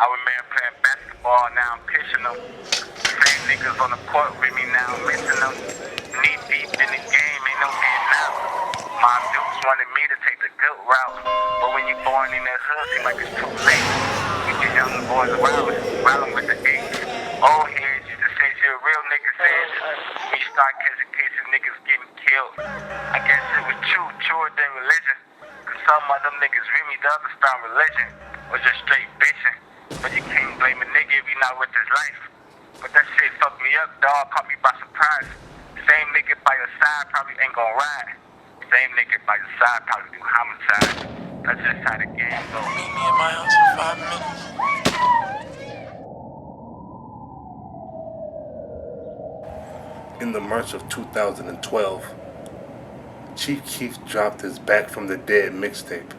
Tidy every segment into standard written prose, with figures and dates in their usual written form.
I remember playing basketball, now I'm pitching them. Same niggas on the court with me now, I'm missing them. Knee deep in the game, ain't no getting out. My dudes wanted me to take the good route, but when you born in that hood, seem like it's too late. Get your young boys around with the H. Old heads used to say you're a real nigga, said when you start catching cases, niggas getting killed. I guess it was truer than religion. Cause some of them niggas really the other style religion, or just straight bitching. But you can't blame a nigga if he not with his life. But that shit fucked me up, dog, caught me by surprise. Same nigga by your side probably ain't gon' ride. Same nigga by your side probably do homicide. That's just how the game goes. Meet me in my house in 5 minutes. In the March of 2012, Chief Keef dropped his Back from the Dead mixtape,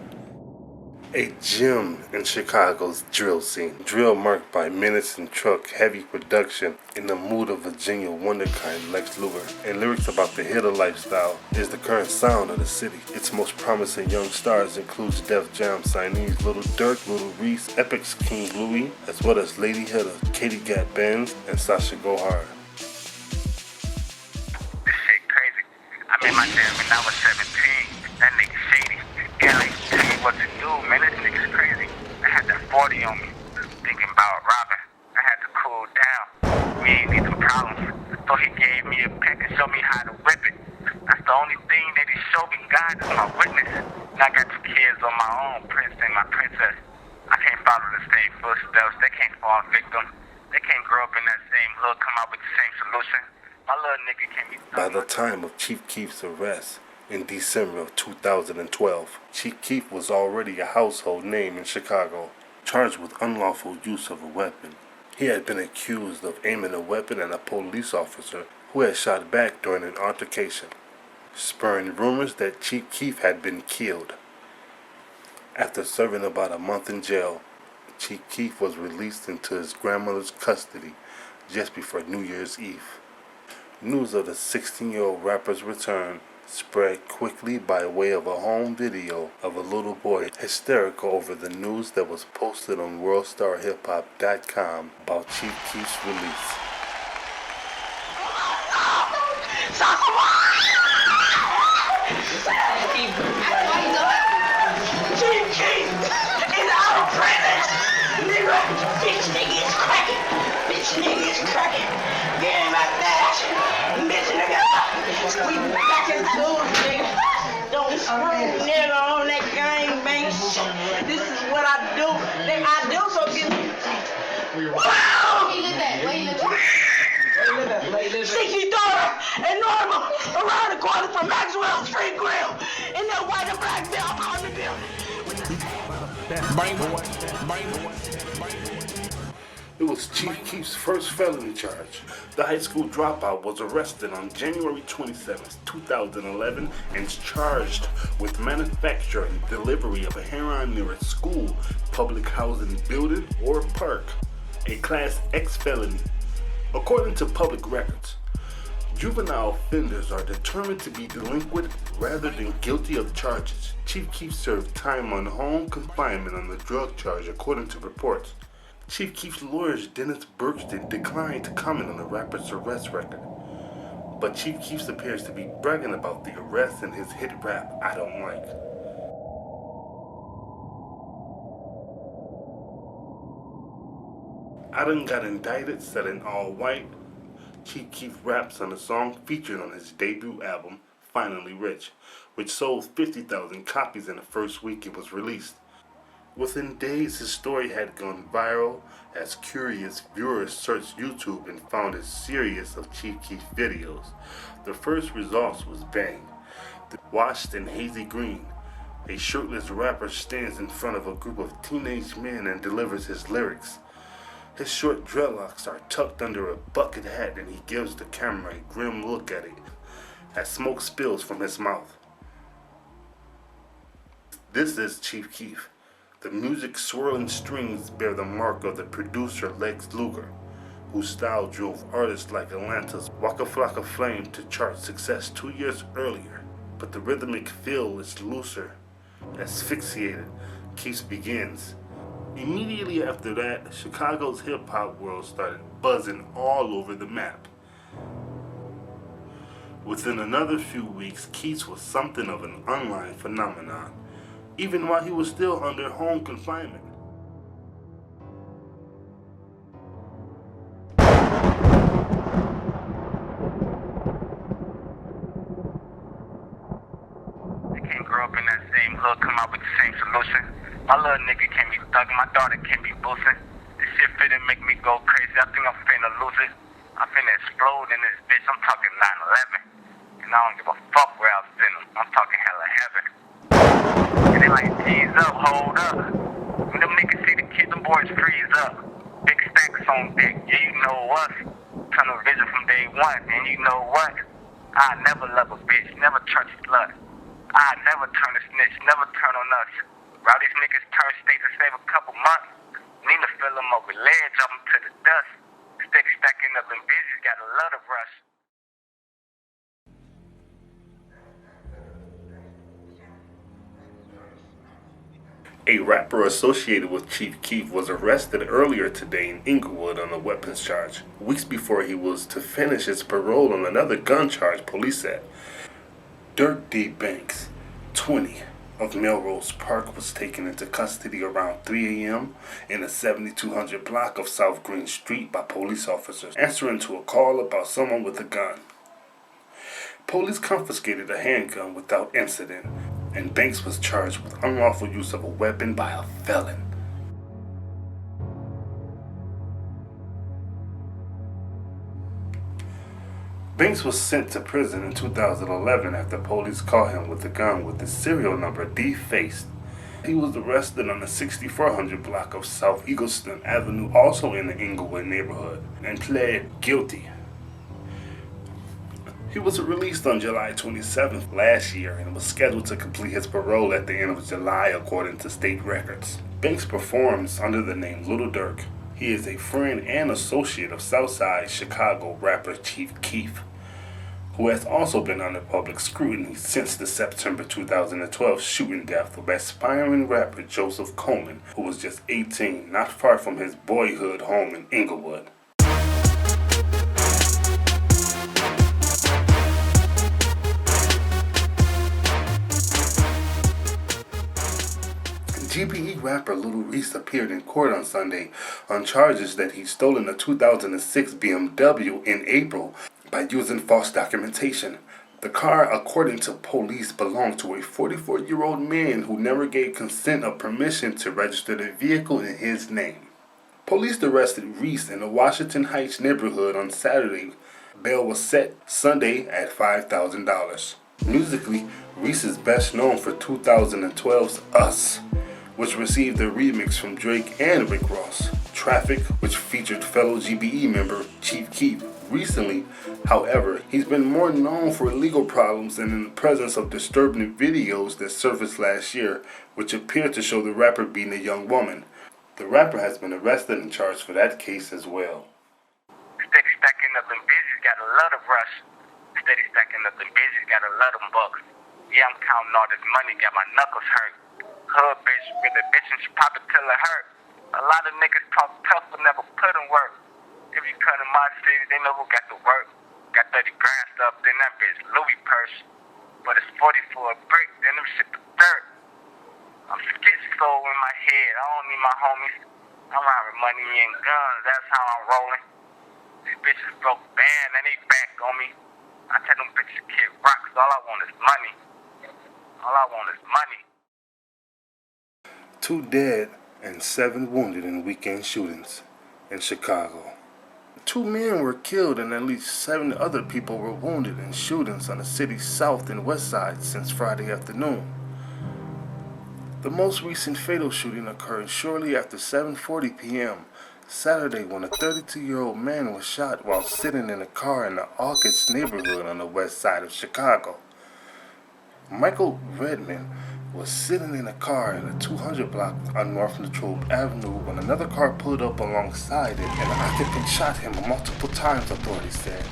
a gem in Chicago's drill scene. Drill marked by menacing truck, heavy production, in the mood of Virginia wonderkind Lex Luger, and lyrics about the hitter lifestyle is the current sound of the city. Its most promising young stars includes Def Jam signees Lil Durk, Lil Reese, Epic's King Louie, as well as Lady Hitter, Katie Gat Benz, and Sasha Go Hard. I made my dad when I was 17. That nigga shady. Yeah, like, tell me what to do, man. This nigga's crazy. I had that 40 on me. Thinking about robbing. I had to cool down. We ain't need some problems. So he gave me a pick and showed me how to whip it. That's the only thing that he showed me. God is my witness. And I got 2 kids on my own, Prince and my princess. I can't follow the same footsteps. They can't fall victim. They can't grow up in that same hood, come out with the same solution. My little nigga can't be. By the time of Chief Keef's arrest in December of 2012, Chief Keef was already a household name in Chicago, charged with unlawful use of a weapon. He had been accused of aiming a weapon at a police officer who had shot back during an altercation, spurring rumors that Chief Keef had been killed. After serving about a month in jail, Chief Keef was released into his grandmother's custody just before New Year's Eve. News of the 16-year-old rapper's return spread quickly by way of a home video of a little boy hysterical over the news that was posted on WorldStarHipHop.com about Chief Keef's release. Chief Keef is out of prison! Nigga, bitch nigga is cracking! Bitch nigga is cracking! Getting my dash! Bitch nigga! We back in school, nigga! Don't screw nigga on that gang bang shit! This is what I do! I do so get me! Wow! Where you live at? Where you live at? 63rd and Normal, around the corner from Maxwell Street Grill, in that white and black bell on the building. It was Chief Keef's first felony charge. The high school dropout was arrested on January 27, 2011 and charged with manufacture and delivery of a heroin near a school, public housing building, or park, a Class X felony. According to public records, juvenile offenders are determined to be delinquent rather than guilty of charges. Chief Keef served time on home confinement on the drug charge, according to reports. Chief Keef's lawyers, Dennis Berkston, declined to comment on the rapper's arrest record. But Chief Keef appears to be bragging about the arrest in his hit rap, I Don't Like. I Done Got Indicted, set in all white. Chief Keef raps on a song featured on his debut album, Finally Rich, which sold 50,000 copies in the first week it was released. Within days, his story had gone viral as curious viewers searched YouTube and found a series of Chief Keef videos. The first results was Bang. Washed in hazy green, a shirtless rapper stands in front of a group of teenage men and delivers his lyrics. His short dreadlocks are tucked under a bucket hat and he gives the camera a grim look at it as smoke spills from his mouth. This is Chief Keef. The music's swirling strings bear the mark of the producer Lex Luger, whose style drove artists like Atlanta's Waka Flocka Flame to chart success 2 years earlier. But the rhythmic feel is looser. Asphyxiated, Keef begins. Immediately after that, Chicago's hip-hop world started buzzing all over the map. Within another few weeks, Keith was something of an online phenomenon, even while he was still under home confinement. They can't grow up in that same hood, come out with the same solution. My little nigga can't be thugging, my daughter can't be boosting. This shit finna make me go crazy, I think I'm finna lose it. I'm finna explode in this bitch, I'm talking 9/11. And I don't give a fuck where I've been, I'm talking hella heaven. And they like, G's up, hold up. When them niggas see the kid, them boys freeze up. Big stacks on deck, yeah you know us. Tunnel vision from day one, and you know what? I never love a bitch, never trust a slut. I never turn a snitch, never turn on us. While these niggas turn state to save a couple months, need to fill them up with lead, drop them to the dust. Steady stacking up and busy, got a lot of rush. A rapper associated with Chief Keef was arrested earlier today in Inglewood on a weapons charge, weeks before he was to finish his parole on another gun charge, police said. Dirk D. Banks, 20, of Melrose Park was taken into custody around 3 a.m. in the 7200 block of South Green Street by police officers, answering to a call about someone with a gun. Police confiscated a handgun without incident, and Banks was charged with unlawful use of a weapon by a felon. Banks was sent to prison in 2011 after police caught him with a gun with the serial number defaced. He was arrested on the 6400 block of South Eagleston Avenue, also in the Inglewood neighborhood, and pled guilty. He was released on July 27th last year and was scheduled to complete his parole at the end of July according to state records. Banks performs under the name Little Dirk. He is a friend and associate of Southside Chicago rapper Chief Keef, who has also been under public scrutiny since the September 2012 shooting death of aspiring rapper Joseph Coleman, who was just 18, not far from his boyhood home in Inglewood. GBE rapper Little Reese appeared in court on Sunday on charges that he'd stolen a 2006 BMW in April by using false documentation. The car, according to police, belonged to a 44-year-old man who never gave consent or permission to register the vehicle in his name. Police arrested Reese in the Washington Heights neighborhood on Saturday. Bail was set Sunday at $5,000. Musically, Reese is best known for 2012's Us, which received a remix from Drake and Rick Ross. Traffic, which featured fellow GBE member Chief Keef. Recently, however, he's been more known for legal problems and in the presence of disturbing videos that surfaced last year, which appeared to show the rapper beating a young woman. The rapper has been arrested and charged for that case as well. Steady stacking up and busy, got a lot of rush. Steady stacking up and busy, got a lot of bucks. Yeah, I'm counting all this money, got my knuckles hurt. Hood bitch with a bitch and she pop it till it hurt. A lot of niggas talk tough but never put in work. If you come to my city, they know who got the work. Got 30 grand stuff, then that bitch Louis purse. But it's 40 for a brick, then them shit the dirt. I'm schizo in my head, I don't need my homies. I'm out with money and guns, that's how I'm rolling. These bitches broke band and they back on me. I tell them bitches kid rocks, all I want is money. All I want is money. 2 dead and 7 wounded in weekend shootings in Chicago. 2 men were killed and at least 7 other people were wounded in shootings on the city's south and west side since Friday afternoon. The most recent fatal shooting occurred shortly after 7:40 p.m. Saturday when a 32-year-old man was shot while sitting in a car in the August neighborhood on the west side of Chicago. Michael Redman was sitting in a car in a 200 block on North Latrobe Avenue when another car pulled up alongside it and the occupant shot him multiple times, authorities said.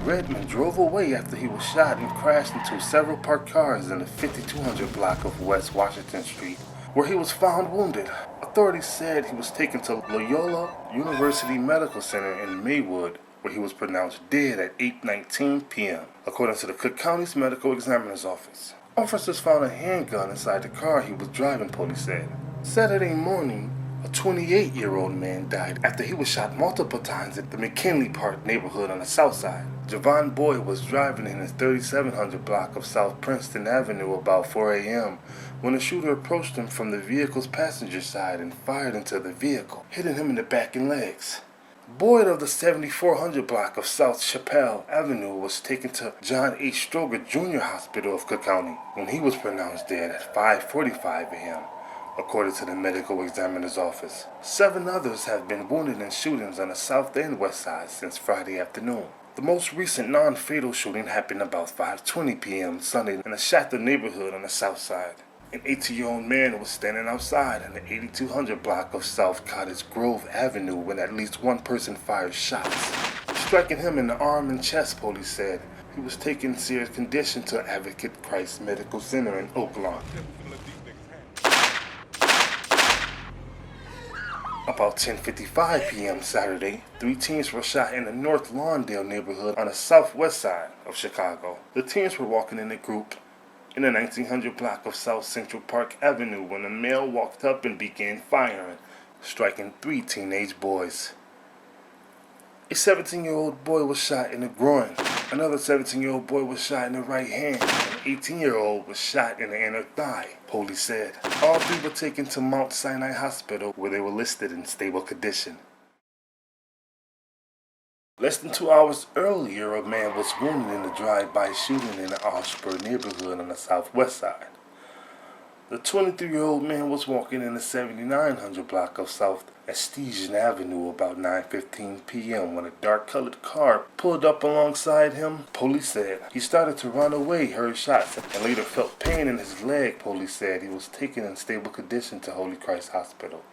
Redman drove away after he was shot and crashed into several parked cars in the 5200 block of West Washington Street. where he was found wounded. Authorities said he was taken to Loyola University Medical Center in Maywood, where he was pronounced dead at 8:19 p.m., according to the Cook County's Medical Examiner's Office. Officers found a handgun inside the car he was driving, police said. Saturday morning, a 28-year-old man died after he was shot multiple times at the McKinley Park neighborhood on the south side. Javon Boyd was driving in his 3700 block of South Princeton Avenue about 4 a.m. when the shooter approached him from the vehicle's passenger side and fired into the vehicle, hitting him in the back and legs. Boyd of the 7400 block of South Chappelle Avenue was taken to John H. Stroger Jr. Hospital of Cook County when he was pronounced dead at 5:45 a.m., according to the medical examiner's office. 7 others have been wounded in shootings on the south and west side since Friday afternoon. The most recent non-fatal shooting happened about 5:20 p.m. Sunday in the Shatter neighborhood on the south side. An 18-year-old man was standing outside in the 8200 block of South Cottage Grove Avenue when at least one person fired shots, striking him in the arm and chest, police said. He was taken in serious condition to Advocate Christ Medical Center in Oak Lawn. About 10:55 p.m. Saturday, 3 teens were shot in the North Lawndale neighborhood on the southwest side of Chicago. The teens were walking in a group in the 1900 block of South Central Park Avenue when a male walked up and began firing, striking 3 teenage boys. A 17-year-old boy was shot in the groin. Another 17-year-old boy was shot in the right hand. An 18-year-old was shot in the inner thigh, police said. All 3 were taken to Mount Sinai Hospital where they were listed in stable condition. Less than 2 hours earlier, a man was wounded in a drive-by shooting in the Ashburn neighborhood on the southwest side. The 23-year-old man was walking in the 7900 block of South Estesian Avenue about 9:15 p.m. when a dark-colored car pulled up alongside him, police said. He started to run away, heard shots, and later felt pain in his leg, police said. He was taken in stable condition to Holy Christ Hospital.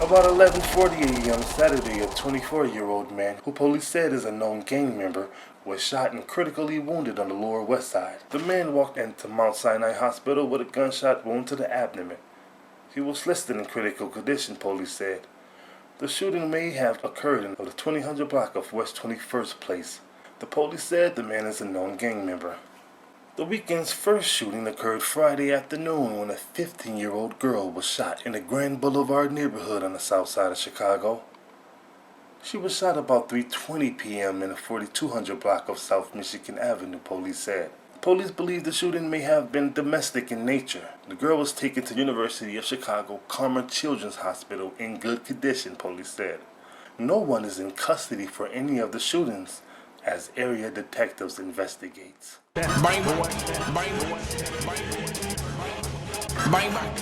About 11:40 a.m. Saturday, a 24-year-old man, who police said is a known gang member, was shot and critically wounded on the Lower West Side. The man walked into Mount Sinai Hospital with a gunshot wound to the abdomen. He was listed in critical condition, police said. The shooting may have occurred in the 2000 block of West 21st Place. The police said the man is a known gang member. The weekend's first shooting occurred Friday afternoon when a 15-year-old girl was shot in the Grand Boulevard neighborhood on the south side of Chicago. She was shot about 3:20 p.m. in the 4200 block of South Michigan Avenue, police said. Police believe the shooting may have been domestic in nature. The girl was taken to University of Chicago Carmer Children's Hospital in good condition, police said. No one is in custody for any of the shootings as area detectives investigate. Bang, bang, bang, bang, bang, bang, bang, bang.